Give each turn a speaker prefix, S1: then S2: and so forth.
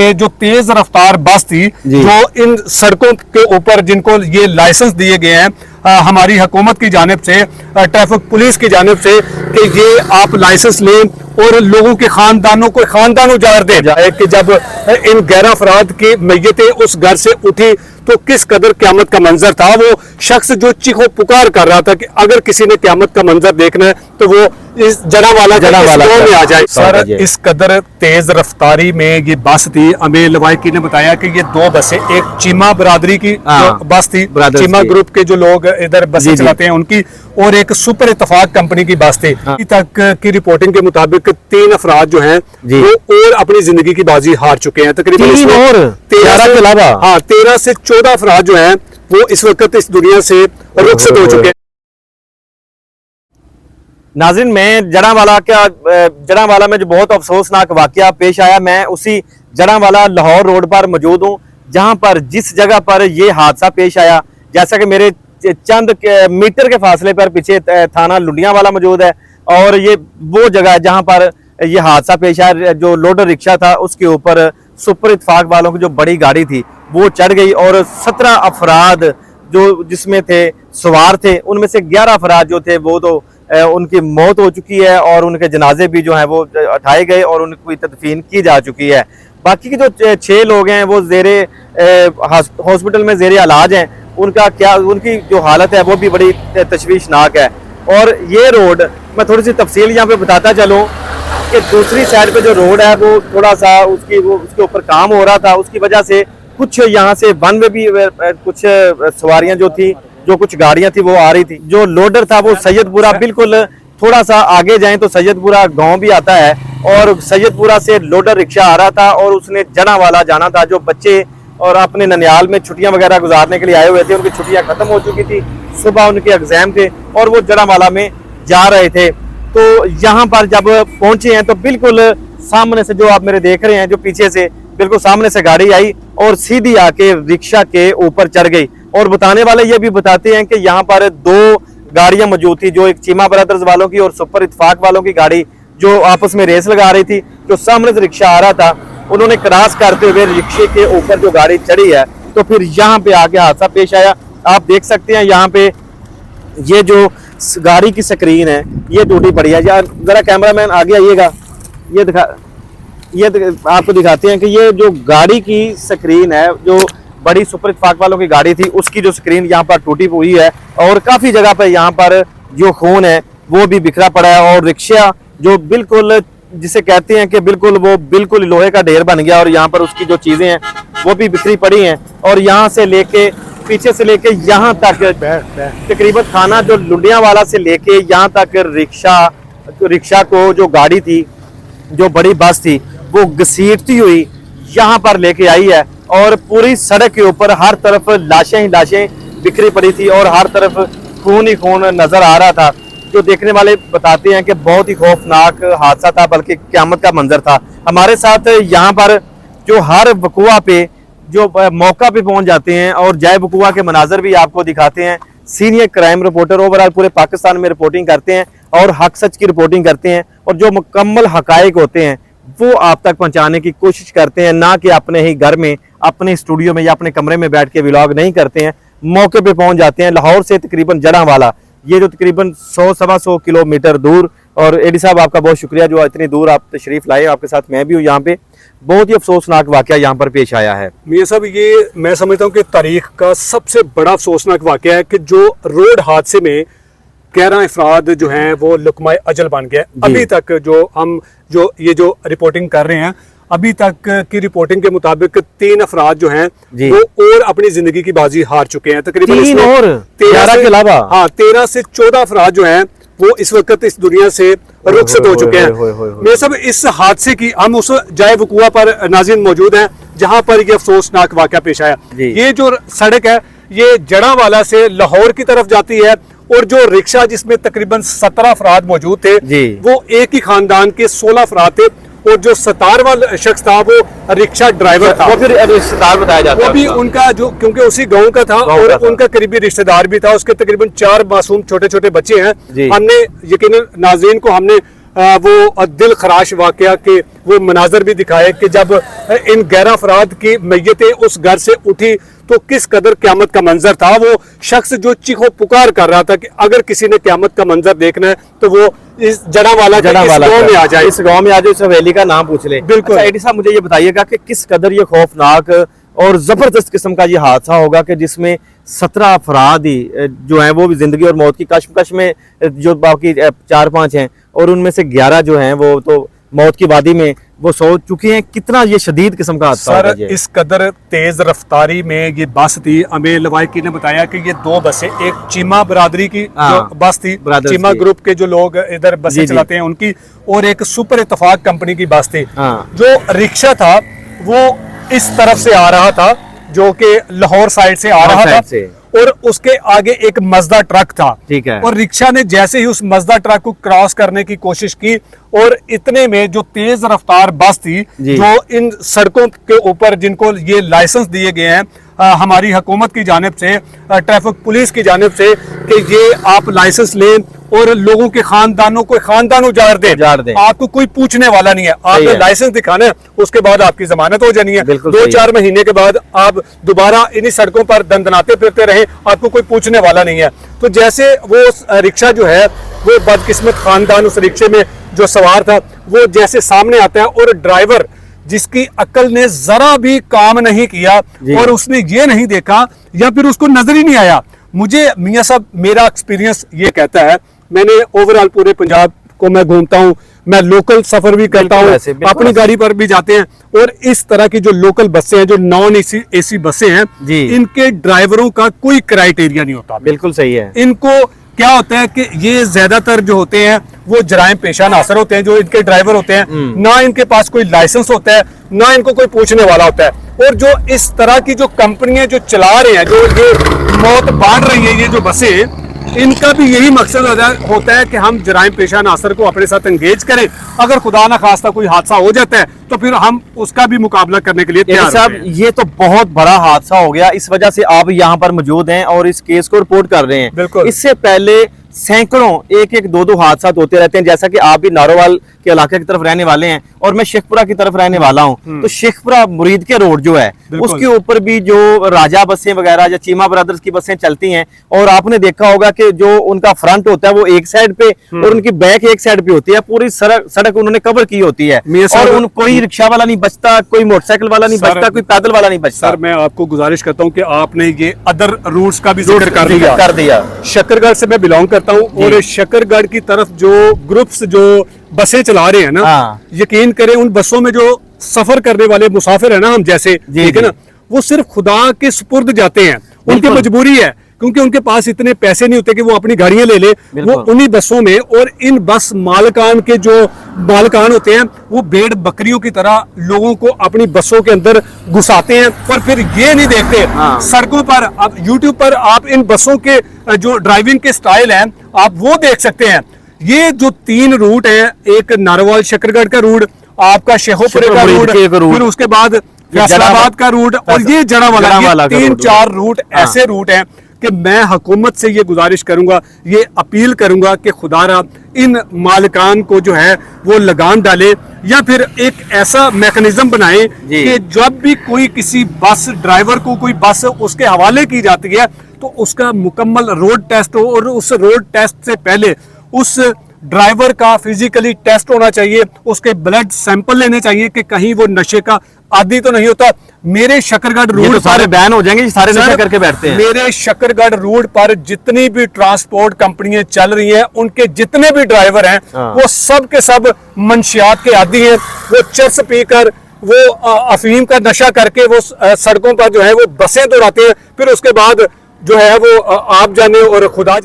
S1: ये जो तेज रफ्तार बस थी जो इन सड़कों के ऊपर जिनको ये लाइसेंस दिए गए हैं हमारी हुकूमत की जानिब से, ट्रैफिक पुलिस की जानिब से, कि ये आप लाइसेंस लें और लोगों के खानदान उजाड़ दे जाए कि जब इन 11 अफराद की मैयतें उस घर से उठी तो किस कदर क़यामत का मंजर था। वो शख्स जो चीखो पुकार कर रहा था कि अगर किसी ने क़यामत का मंजर देखना है तो वो इस जनावाला में आ जाए। सर, इस कदर तेज रफ्तारी में ये बस थी। अमीर लवाइकी ने बताया कि ये 2 बसें, एक चीमा बरादरी की बस थी, चीमा ग्रुप के जो लोग इधर बसें चलाते हैं उनकी, और एक सुपर इत्तफाक कंपनी की बस थी। अभी तक की रिपोर्टिंग के मुताबिक 3 अफराद जो हैं वो और अपनी जिंदगी की बाजी हार चुके हैं। तकरीबन 13 से 14 अफराद जो हैं वो इस वक्त इस दुनिया से रुखसत हो चुके हैं।
S2: नाज़रीन, मैं जड़ांवाला में जो बहुत अफसोसनाक वाकया पेश आया, मैं उसी जड़ांवाला लाहौर रोड पर मौजूद हूँ जहाँ पर जिस जगह पर ये हादसा पेश आया, जैसा कि मेरे चंद मीटर के फासले पर पीछे थाना लुडियांवाला मौजूद है और ये वो जगह है जहाँ पर ये हादसा पेश आया। जो लोडर रिक्शा था उसके ऊपर सुपर इत्तफाक वालों की जो बड़ी गाड़ी थी वो चढ़ गई और 17 अफराद जो जिसमें थे सवार थे, उनमें से 11 अफराद जो थे वो तो उनकी मौत हो चुकी है और उनके जनाजे भी जो हैं वो उठाए गए और उनकी तदफीन की जा चुकी है। बाकी के जो 6 लोग हैं वो ज़ेरे हॉस्पिटल में ज़ेरे इलाज हैं। उनकी जो हालत है वो भी बड़ी तशवीशनाक है। और ये रोड मैं थोड़ी सी तफसील यहाँ पे बताता चलूँ कि दूसरी साइड पे जो रोड है वो थोड़ा सा उसके ऊपर काम हो रहा था, उसकी वजह से कुछ यहाँ से वन वे भी कुछ सवारियां जो कुछ गाड़ियां थी वो आ रही थी। जो लोडर था वो सैयदपुरा, बिल्कुल थोड़ा सा आगे जाएं तो सैयदपुरा गांव भी आता है और सैयदपुरा से लोडर रिक्शा आ रहा था और उसने जड़ांवाला जाना था। जो बच्चे और अपने ननियाल में छुट्टियां वगैरह गुजारने के लिए आए हुए थे, उनकी छुट्टियां खत्म हो चुकी थी, सुबह उनके एग्जाम थे और वो जड़ांवाला में जा रहे थे। तो यहाँ पर जब पहुंचे हैं तो बिल्कुल सामने से जो आप मेरे देख रहे हैं, जो पीछे से बिल्कुल सामने से गाड़ी आई और सीधी आके रिक्शा के ऊपर चढ़ गई। और बताने वाले ये भी बताते हैं कि यहाँ पर 2 गाड़ियां मौजूद थी, जो एक चीमा ब्रदर्स वालों की और सुपर इत्तफाक वालों की गाड़ी जो आपस में रेस लगा रही थी। जो सामने से रिक्शा आ रहा था उन्होंने क्रॉस करते हुए रिक्शे के ऊपर जो गाड़ी चढ़ी है तो फिर यहाँ पे आके हादसा पेश आया। आप देख सकते हैं यहाँ पे ये जो गाड़ी की स्क्रीन है ये टूटी पड़ी है। यार जरा कैमरामैन आगे आइएगा, ये आपको दिखाते हैं कि ये जो गाड़ी की स्क्रीन है, जो बड़ी सुपर इत्तफाक वालों की गाड़ी थी उसकी जो स्क्रीन यहाँ पर टूटी हुई है और काफी जगह पर यहाँ पर जो खून है वो भी बिखरा पड़ा है। और रिक्शा जो बिल्कुल जिसे कहते हैं कि बिल्कुल लोहे का ढेर बन गया और यहाँ पर उसकी जो चीजें हैं वो भी बिखरी पड़ी हैं। और यहाँ से लेके पीछे से लेके यहाँ तक तकरीबन थाना जो लुडियांवाला से लेके यहाँ तक रिक्शा को जो गाड़ी थी, जो बड़ी बस थी, वो घसीटती हुई यहाँ पर लेके आई है और पूरी सड़क के ऊपर हर तरफ लाशें ही लाशें बिखरी पड़ी थी और हर तरफ खून ही खून नजर आ रहा था। जो देखने वाले बताते हैं कि बहुत ही खौफनाक हादसा था, बल्कि क़यामत का मंजर था। हमारे साथ यहाँ पर जो हर वक़ुआ पे जो मौका पे पहुंच जाते हैं और जाए वक़ुआ के मनाजर भी आपको दिखाते हैं, सीनियर क्राइम रिपोर्टर ओवरऑल पूरे पाकिस्तान में रिपोर्टिंग करते हैं और हक सच की रिपोर्टिंग करते हैं और जो मुकम्मल हकायक होते हैं वो आप तक पहुंचाने की कोशिश करते हैं, ना कि अपने ही घर में, अपने स्टूडियो में या अपने कमरे में बैठ के व्लॉग नहीं करते हैं, मौके पे पहुंच जाते हैं। लाहौर से तकरीबन जड़ांवाला, ये जो तकरीबन 100-125 किलोमीटर दूर। और एडी साहब आपका बहुत शुक्रिया जो इतनी दूर आप तशरीफ लाए, आपके साथ मैं भी हूँ यहाँ पे। बहुत ही अफसोसनाक वाकया यहाँ पर पेश आया है।
S1: मियां साहब, ये मैं समझता हूँ कि तारीख का सबसे बड़ा अफसोसनाक वाकया है कि जो रोड हादसे में 11 अफराद जो हैं वो लुकमाए अजल बन गए। अभी तक जो रिपोर्टिंग कर रहे हैं, अभी तक की रिपोर्टिंग के मुताबिक 3 अफराद जो हैं वो और अपनी जिंदगी की बाजी हार चुके हैं। तकरीबन 13 से 14 अफराद जो हैं वो इस वक्त इस दुनिया से रुखसत हो चुके हैं। मेरे सब इस हादसे की हम उस जाए वक़ुआ पर नाज़रीन मौजूद हैं जहां पर ये अफसोसनाक वाकया पेश आया। ये जो सड़क है ये जड़ांवाला से लाहौर की तरफ जाती है और जो रिक्शा जिसमें तकरीबन 17 अफराद मौजूद थे वो एक ही खानदान के 16 अफराद थे और जो 17 वाला शख्स था वो रिक्शा ड्राइवर था।
S2: वो फिर रिश्तेदार बताया जाता है,
S1: वो भी उनका जो क्योंकि उसी गांव का था और उनका करीबी रिश्तेदार भी था। उसके तकरीबन 4 मासूम छोटे छोटे बच्चे हैं। हमने यकीनन नाज़रीन को हमने वो दिल खराश वाकया के वो मनाजर भी दिखाए कि जब इन 11 अफराद की मैयतें उस घर से उठी तो किस कदर क़यामत का मंजर था। वो शख्स जो चीखो पुकार कर रहा था कि अगर किसी ने क़यामत का मंजर देखना है तो वो इस जड़ावाला गांव में आ जाए,
S2: इस गांव में आ जाए, इस हवेली का नाम पूछ ले।
S1: बिल्कुल।
S2: अच्छा, एडी साहब मुझे ये बताइएगा कि किस कदर ये खौफनाक और जबरदस्त किस्म का ये हादसा होगा कि जिसमें 17 अफराद ही जो हैं वो भी जिंदगी और मौत की कश्मकश में, जो बाकी 4-5 हैं और उनमें से 11 जो हैं वो तो मौत की वादी में वो सो चुके हैं। कितना ये शदीद किस्म का हादसा होगा
S1: सर, इस कदर तेज रफ्तारी में ये बस थी। हमें लवाइकी ने बताया कि ये 2 बसें, एक चीमा बरादरी की जो बस थी, चीमा ग्रुप के जो लोग इधर बसें चलाते हैं उनकी, और एक सुपर इत्तफाक कंपनी की बस थी। जो रिक्शा था वो इस तरफ से आ रहा था, जो कि लाहौर साइड से आ रहा था, और उसके आगे एक मजदा ट्रक था।
S2: ठीक है।
S1: और रिक्शा ने जैसे ही उस मजदा ट्रक को क्रॉस करने की कोशिश की, और इतने में जो तेज रफ्तार बस थी जो इन सड़कों के ऊपर जिनको ये लाइसेंस दिए गए हैं हमारी हुकूमत की जानिब से, ट्रैफिक पुलिस की जानिब से, कि ये आप लाइसेंस लें और लोगों के खानदान उजाड़ दें। आपको कोई पूछने वाला नहीं है, आपने लाइसेंस दिखाना है, उसके बाद आपकी जमानत हो जानी है। 2-4 महीने के बाद आप दोबारा इन्हीं सड़कों पर दंदनाते फिरते रहे, आपको कोई पूछने वाला नहीं है। तो जैसे वो रिक्शा जो है, वो बदकिस्मत खानदान उस रिक्शे में जो सवार था, वो जैसे सामने आता है और ड्राइवर जिसकी अक्ल ने जरा भी काम नहीं किया और उसने ये नहीं देखा या फिर उसको नजर ही नहीं आया। मुझे मियां साहब, मेरा एक्सपीरियंस ये कहता है, मैंने ओवरऑल पूरे पंजाब को मैं घूमता हूँ, मैं लोकल सफर भी करता हूँ, अपनी गाड़ी पर भी जाते हैं, और इस तरह की जो लोकल बसें हैं, जो नॉन एसी बसें हैं, इनके ड्राइवरों का कोई क्राइटेरिया नहीं होता।
S2: बिल्कुल सही है।
S1: इनको क्या होता है कि ये ज्यादातर जो होते हैं वो जराइम पेशा नासर होते हैं, जो इनके ड्राइवर होते हैं, ना इनके पास कोई लाइसेंस होता है, ना इनको कोई पूछने वाला होता है। और जो इस तरह की जो कंपनियां जो चला रहे हैं, जो ये मौत बांट रही है, ये जो बसें, इनका भी यही मकसद होता है कि हम जराइम पेशा नासर को अपने साथ एंगेज करें। अगर खुदा ना खास्ता कोई हादसा हो जाता है तो फिर हम उसका भी मुकाबला करने के लिए तैयार हैं।
S2: ये तो बहुत बड़ा हादसा हो गया, इस वजह से आप यहाँ पर मौजूद हैं और इस केस को रिपोर्ट कर रहे हैं।
S1: बिल्कुल।
S2: इससे पहले सैकड़ों एक 2 हादसा होते रहते हैं, जैसा कि आप भी नारोवाल के इलाके की तरफ रहने वाले हैं और मैं शेखपुरा की तरफ रहने वाला हूं। तो शेखपुरा मुरीद के रोड जो है उसके ऊपर भी जो राजा बसें वगैरह या चीमा ब्रदर्स की बसें चलती हैं, और आपने देखा होगा कि जो उनका फ्रंट होता है वो एक साइड पे और उनकी बैक एक साइड पे होती है, पूरी सड़क उन्होंने कवर की होती है, और कोई रिक्शा वाला नहीं बचता, कोई मोटरसाइकिल वाला नहीं बचता, कोई पैदल वाला नहीं बचता।
S1: सर, मैं आपको गुजारिश करता हूँ कि आपने ये अदर रूट्स का भी जिक्र कर दिया। शकरगढ़ से मैं बिलोंग करता हूँ, और शकरगढ़ की तरफ जो ग्रुप्स जो बसें चला रहे हैं ना, यकीन करें उन बसों में जो सफर करने वाले मुसाफिर है ना, हम जैसे, ठीक है ना, वो सिर्फ खुदा के सुपुर्द जाते हैं। उनकी मजबूरी है, क्योंकि उनके पास इतने पैसे नहीं होते कि वो अपनी गाड़ियां ले ले, वो उन्हीं बसों में, और इन बस मालकान के जो मालकान होते हैं वो भेड़ बकरियों की तरह लोगों को अपनी बसों के अंदर घुसाते हैं, और फिर ये नहीं देखते सड़कों पर। अब यूट्यूब पर आप इन बसों के जो ड्राइविंग के स्टाइल हैं आप वो देख सकते हैं। ये जो 3 रूट है, एक नारोवाल शकरगढ़ का रूट, आपका शेखोपुरे का रूट, फिर उसके बाद फैसलाबाद का रूट, और ये जड़ावाला, 3-4 रूट ऐसे रूट हैं कि मैं हुकूमत से ये गुजारिश करूंगा, ये अपील करूंगा कि खुदारा इन मालिकान को जो है वो लगाम डाले, या फिर एक ऐसा मैकेनिज्म बनाए कि जब भी कोई किसी बस ड्राइवर को कोई बस उसके हवाले की जाती है तो उसका मुकम्मल रोड टेस्ट हो, और उस रोड टेस्ट से पहले उस ड्राइवर का फिजिकली टेस्ट होना चाहिए, उसके ब्लड सैंपल लेने चाहिए कि कहीं वो नशे का आदी तो नहीं होता। मेरे शकरगढ़ रूट
S2: तो सारे बैन हो जाएंगे, सारे नशे करके बैठते हैं।
S1: मेरे शकरगढ़ रूट पर जितनी भी ट्रांसपोर्ट कंपनियां चल रही हैं, उनके जितने भी ड्राइवर हैं वो सब के सब मंशियात के आदी हैं। वो चरस पीकर, वो अफीम का नशा करके वो सड़कों पर जो है वो बसें दौड़ाते हैं, फिर उसके बाद जो है वो आप जाने और खुदा